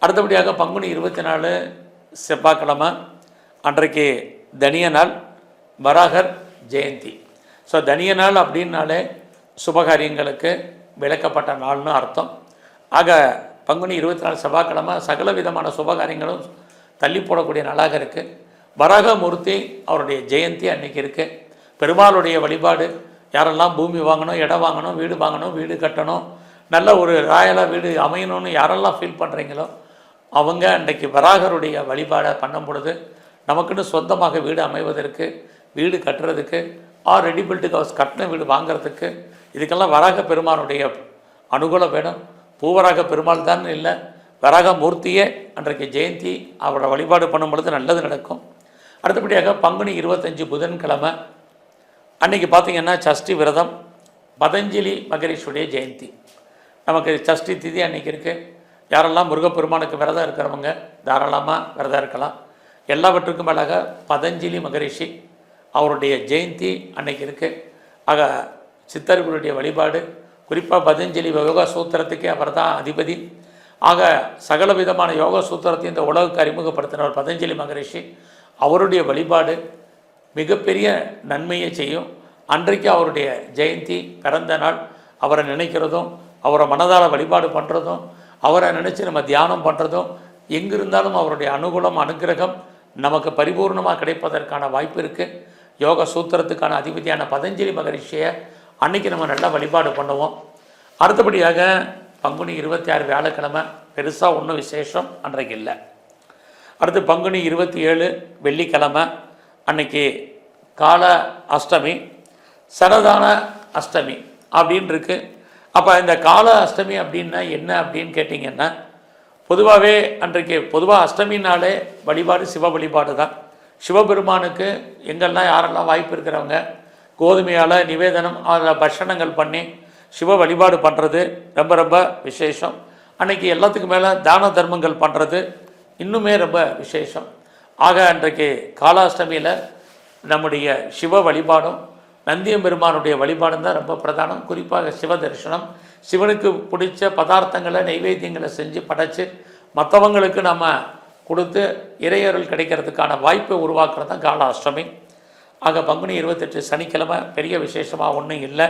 அடுத்தபடியாக பங்குனி 24 செவ்வாய்க்கிழமை அன்றைக்கு தனிய நாள், வராகர் ஜெயந்தி. ஸோ தனிய நாள் அப்படின்னாலே சுபகாரியங்களுக்கு விளக்கப்பட்ட நாள்னு அர்த்தம். ஆக பங்குனி 24 செவ்வாய்க்கிழமை சகல விதமான சுபகாரியங்களும் தள்ளி போடக்கூடிய நாளாக இருக்குது. வராகமூர்த்தி அவருடைய ஜெயந்தி அன்றைக்கி இருக்குது. பெருமாளுடைய வழிபாடு, யாரெல்லாம் பூமி வாங்கணும், இடம் வாங்கணும், வீடு கட்டணும், நல்ல ஒரு ராயலாக வீடு அமையணும்னு யாரெல்லாம் ஃபீல் பண்ணுறீங்களோ அவங்க அன்றைக்கி வராகருடைய வழிபாடை பண்ணும் பொழுது நமக்குன்னு சொந்தமாக வீடு அமைவதற்கு, வீடு கட்டுறதுக்கு, ஆர் ரெடிபில்டு ஹவுஸ் கட்டின வீடு வாங்கிறதுக்கு, இதுக்கெல்லாம் வராக பெருமானுடைய அனுகூலம் வேணும். பூவராக பெருமாள் தான் இல்லை, வராகமூர்த்தியே அன்றைக்கு ஜெயந்தி அவரோட வழிபாடு பண்ணும் பொழுது நல்லது நடக்கும். அடுத்தபடியாக பங்குனி 25 புதன்கிழமை அன்றைக்கி பார்த்திங்கன்னா சஷ்டி விரதம், பதஞ்சலி மகரிஷுடைய ஜெயந்தி. நமக்கு சஷ்டி திதி அன்றைக்கி இருக்குது. யாரெல்லாம் முருகப்பெருமானுக்கு விரதம் இருக்கிறவங்க தாராளமாக விரதம் இருக்கலாம். எல்லாவற்றுக்கும் மேலாக பதஞ்சலி மகரிஷி அவருடைய ஜெயந்தி அன்னைக்கு இருக்குது. ஆக சித்தர்களுடைய வழிபாடு, குறிப்பாக பதஞ்சலி யோகா சூத்திரத்துக்கே அவர் தான் அதிபதி. ஆக சகல விதமான யோகா சூத்திரத்தை இந்த உலகுக்கு அறிமுகப்படுத்தினவர் பதஞ்சலி மகரிஷி. அவருடைய வழிபாடு மிகப்பெரிய நன்மையை செய்யும். அன்றைக்கு அவருடைய ஜெயந்தி பிறந்த நாள், அவரை நினைக்கிறதும், அவரை மனதால் வழிபாடு பண்ணுறதும், அவரை நினச்சி நம்ம தியானம் பண்ணுறதும், எங்கிருந்தாலும் அவருடைய அனுகூலம் அனுகிரகம் நமக்கு பரிபூர்ணமாக கிடைப்பதற்கான வாய்ப்பு இருக்குது. யோக சூத்திரத்துக்கான அதிபதியான பதஞ்சலி மகரிஷியை அன்றைக்கி நம்ம நல்லா வழிபாடு பண்ணுவோம். அடுத்தபடியாக பங்குனி 26 வியாழக்கிழமை பெருசாக ஒன்றும் விசேஷம் அன்றைக்கு இல்லை. அடுத்து பங்குனி 27 வெள்ளிக்கிழமை அன்றைக்கி கால அஷ்டமி, சரதான அஷ்டமி அப்படின்னு இருக்குது. அப்போ இந்த கால அஷ்டமி அப்படின்னா என்ன அப்படின்னு கேட்டிங்கன்னா, பொதுவாகவே அன்றைக்கு பொதுவாக அஷ்டமினாலே வழிபாடு சிவ வழிபாடு தான். சிவபெருமானுக்கு எங்கெல்லாம் யாரெல்லாம் வாய்ப்பு இருக்கிறவங்க கோதுமையால் நிவேதனம் பட்சணங்கள் பண்ணி சிவ வழிபாடு பண்ணுறது ரொம்ப ரொம்ப விசேஷம். அன்றைக்கி எல்லாத்துக்கும் மேலே தான தர்மங்கள் பண்ணுறது இன்னுமே ரொம்ப விசேஷம். ஆக அன்றைக்கு காலாஷ்டமியில் நம்முடைய சிவ வழிபாடும் நந்தியம்பெருமானுடைய வழிபாடும் தான் ரொம்ப பிரதானம். குறிப்பாக சிவ தரிசனம், சிவனுக்கு பிடிச்ச பதார்த்தங்களை நைவேத்தியங்களை செஞ்சு படைச்சு மற்றவங்களுக்கு நம்ம கொடுத்து இறையருள் கிடைக்கிறதுக்கான வாய்ப்பை உருவாக்குறது தான் கால அஷ்டமி. ஆக பங்குனி 28 சனிக்கிழமை பெரிய விசேஷமாக ஒன்றும் இல்லை.